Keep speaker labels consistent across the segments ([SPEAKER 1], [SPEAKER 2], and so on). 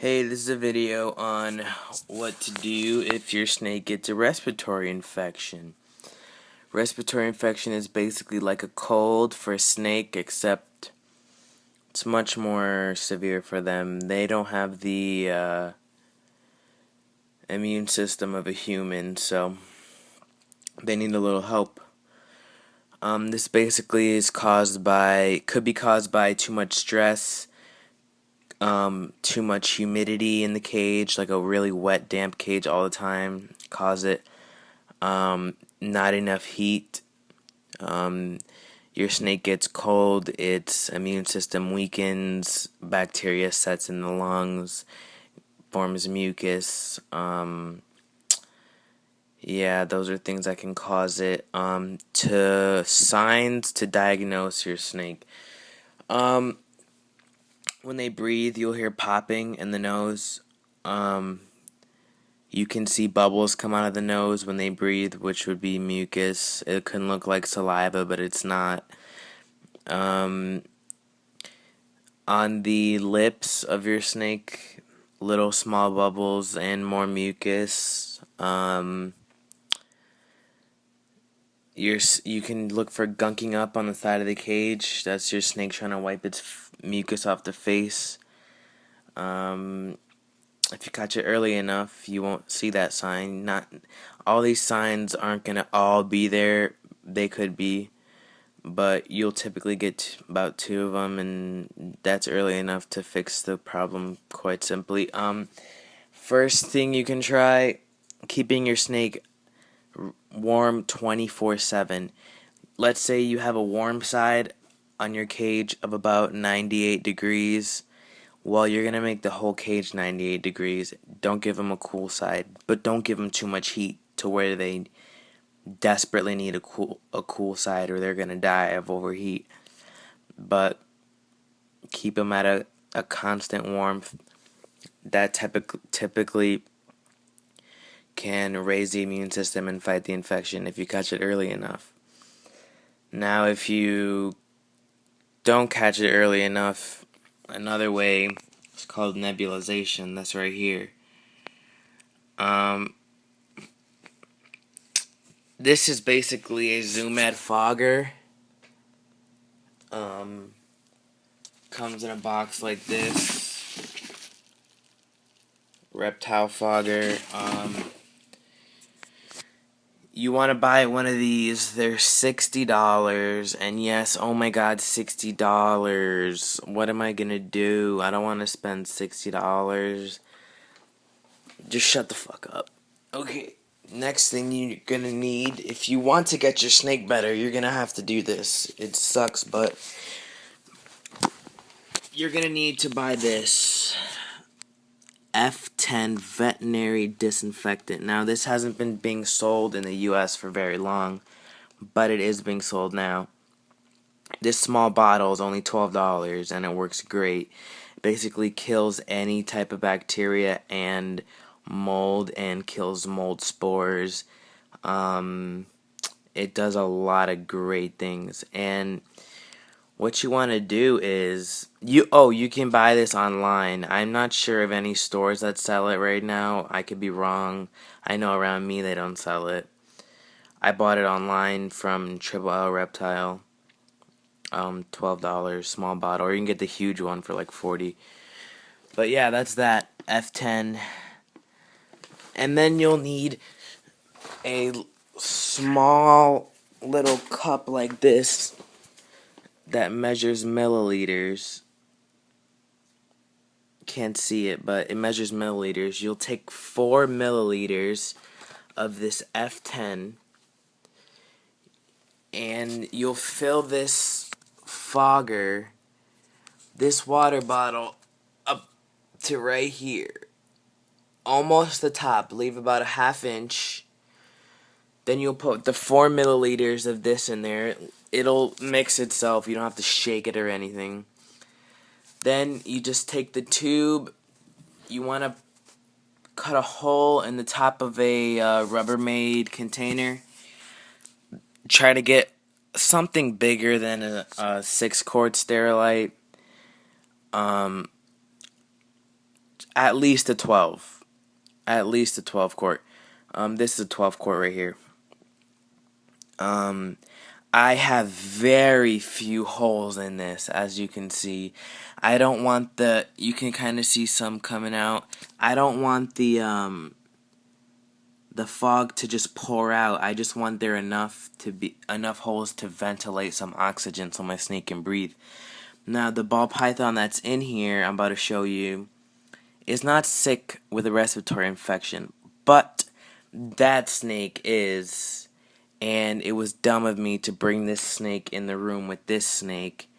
[SPEAKER 1] Hey, this is a video on what to do if your snake gets a respiratory infection. Respiratory infection is basically like a cold for a snake, except it's much more severe for them. They don't have the immune system of a human, so they need a little help. This basically could be caused by too much stress, too much humidity in the cage, like a really wet, damp cage all the time, cause it. Not enough heat. Your snake gets cold, its immune system weakens, bacteria sets in the lungs, forms mucus. Yeah, those are things that can cause it. Signs to diagnose your snake. When they breathe, you'll hear popping in the nose. You can see bubbles come out of the nose when they breathe, which would be mucus. It can look like saliva, but it's not. On the lips of your snake, little small bubbles and more mucus. You can look for gunking up on the side of the cage. That's your snake trying to wipe its mucus off the face. If you catch it early enough, you won't see that sign. Not all these signs aren't gonna all be there. They could be, but you'll typically get about 2 of them, and that's early enough to fix the problem quite simply. First thing you can try, keeping your snake warm 24/7. Let's say you have a warm side on your cage of about 98 degrees. Well, you're going to make the whole cage 98 degrees. Don't give them a cool side, but don't give them too much heat to where they desperately need a cool side or they're going to die of overheat. But keep them at a constant warmth. That typically can raise the immune system and fight the infection if you catch it early enough. Now, if you don't catch it early enough, another way is called nebulization. That's right here. This is basically a Zoom-Ed fogger. Comes in a box like this. Reptile fogger. You want to buy one of these. They're $60. And yes, oh my god, $60. What am I gonna do? I don't want to spend $60. Just shut the fuck up. Okay, next thing you're gonna need, if you want to get your snake better, you're gonna have to do this. It sucks, but you're gonna need to buy this F10 veterinary disinfectant. Now, this hasn't been being sold in the US for very long, but it is being sold now. This small bottle is only $12 and it works great. It basically kills any type of bacteria and mold and kills mold spores. It does a lot of great things. And what you want to do is you can buy this online. I'm not sure of any stores that sell it right now. I could be wrong. I know around me they don't sell it. I bought it online from Triple L Reptile. $12 small bottle, or you can get the huge one for like $40. But yeah, that's that F10. And then you'll need a small little cup like this that measures milliliters. Can't see it, but it measures milliliters. You'll take 4 milliliters of this F10 and you'll fill this fogger, this water bottle, up to right here, almost the top. Leave about a ½ inch. Then you'll put the 4 milliliters of this in there. It'll mix itself. You don't have to shake it or anything. Then you just take the tube. You want to cut a hole in the top of a Rubbermaid container. Try to get something bigger than a 6-quart Sterilite. at least a 12. At least a 12 quart. This is a 12 quart right here. I have very few holes in this, as you can see. I don't want you can kind of see some coming out. I don't want the fog to just pour out. I just want there enough holes to ventilate some oxygen so my snake can breathe. Now the ball python that's in here, I'm about to show you, is not sick with a respiratory infection, but that snake is, and it was dumb of me to bring this snake in the room with this snake,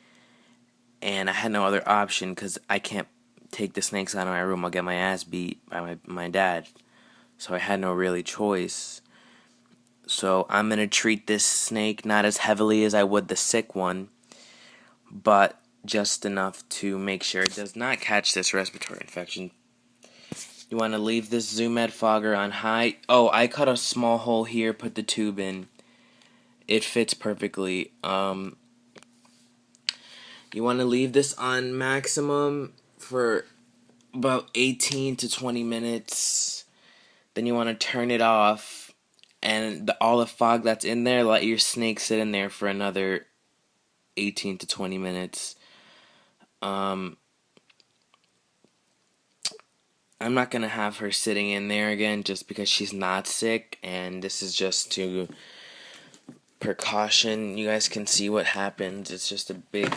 [SPEAKER 1] and I had no other option because I can't take the snakes out of my room. I'll get my ass beat by my dad. So I had no really choice. So I'm going to treat this snake not as heavily as I would the sick one, but just enough to make sure it does not catch this respiratory infection. You want to leave this Zoom Med fogger on high. Oh, I cut a small hole here, put the tube in. It fits perfectly. You want to leave this on maximum for about 18 to 20 minutes. Then you want to turn it off, and all the fog that's in there, let your snake sit in there for another 18 to 20 minutes. I'm not going to have her sitting in there again just because she's not sick, and this is just to precaution. You guys can see what happens. It's just a big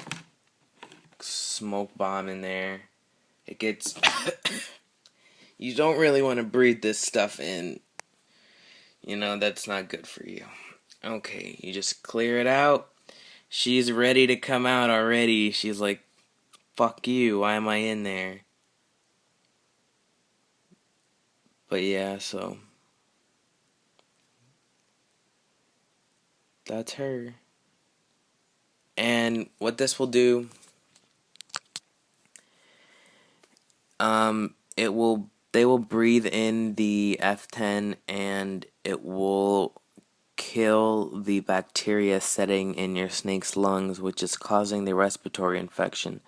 [SPEAKER 1] smoke bomb in there. It gets... You don't really want to breathe this stuff in. You know, that's not good for you. Okay, you just clear it out. She's ready to come out already. She's like, fuck you, why am I in there? But yeah, so that's her. And what this will do, they will breathe in the F10 and it will kill the bacteria setting in your snake's lungs, which is causing the respiratory infection.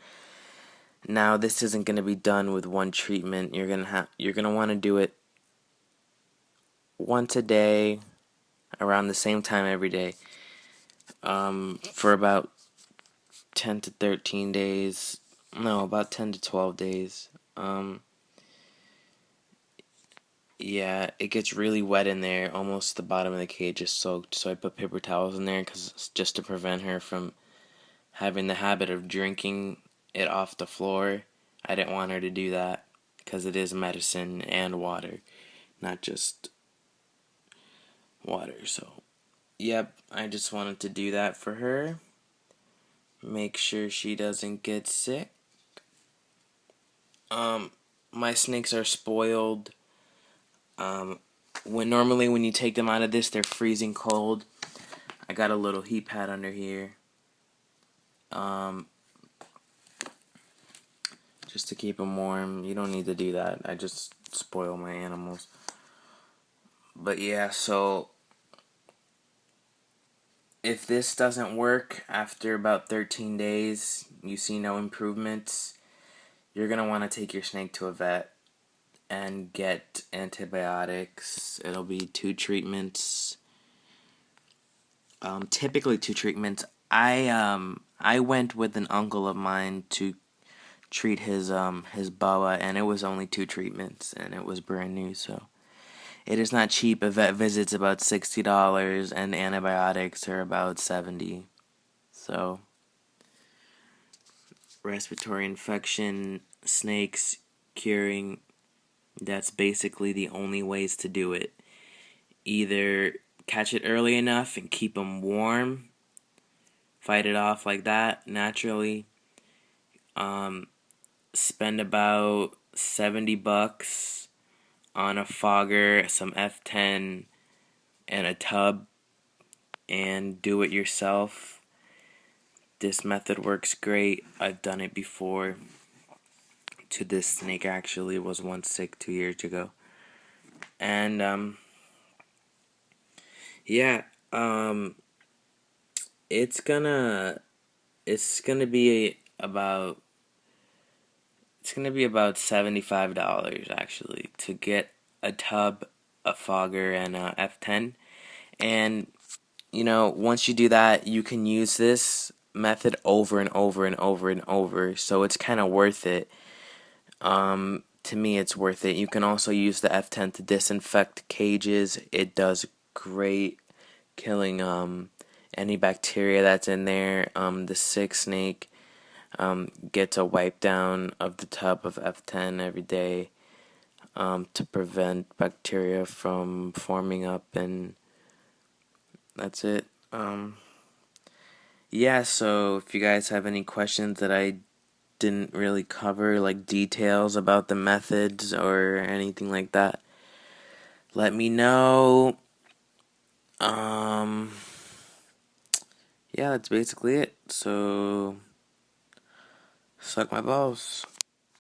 [SPEAKER 1] Now, this isn't going to be done with one treatment. You're going to want to do it once a day, around the same time every day, for about 10 to 13 days. No, about 10 to 12 days. Yeah, it gets really wet in there. Almost the bottom of the cage is soaked. So I put paper towels in there just to prevent her from having the habit of drinking it off the floor. I didn't want her to do that because it is medicine and water, not just water. So, yep, I just wanted to do that for her. Make sure she doesn't get sick. My snakes are spoiled. When you take them out of this, they're freezing cold. I got a little heat pad under here. Just to keep them warm. You don't need to do that. I just spoil my animals. But yeah, so if this doesn't work after about 13 days, you see no improvements, you're going to want to take your snake to a vet and get antibiotics. It'll be 2 treatments. Typically 2 treatments. I went with an uncle of mine to treat his boa, and it was only 2 treatments, and it was brand new. So it is not cheap. A vet visit's about $60, and antibiotics are about $70. So respiratory infection, snakes, curing. That's basically the only ways to do it. Either catch it early enough and keep them warm, fight it off like that naturally. Spend about $70 on a fogger, some F10, and a tub, and do it yourself. This method works great. I've done it before. To this snake actually was once sick 2 years ago. And yeah, it's gonna be about It's gonna be about $75 actually to get a tub, a fogger, and a F10. And once you do that, you can use this method over and over and over and over. So it's kind of worth it. To me, it's worth it. You can also use the F10 to disinfect cages. It does great killing any bacteria that's in there. The sick snake gets a wipe down of the tub of F10 every day to prevent bacteria from forming up, and that's it. Yeah, so if you guys have any questions that I didn't really cover, like details about the methods or anything like that, let me know. Um, yeah, that's basically it. So, suck my balls.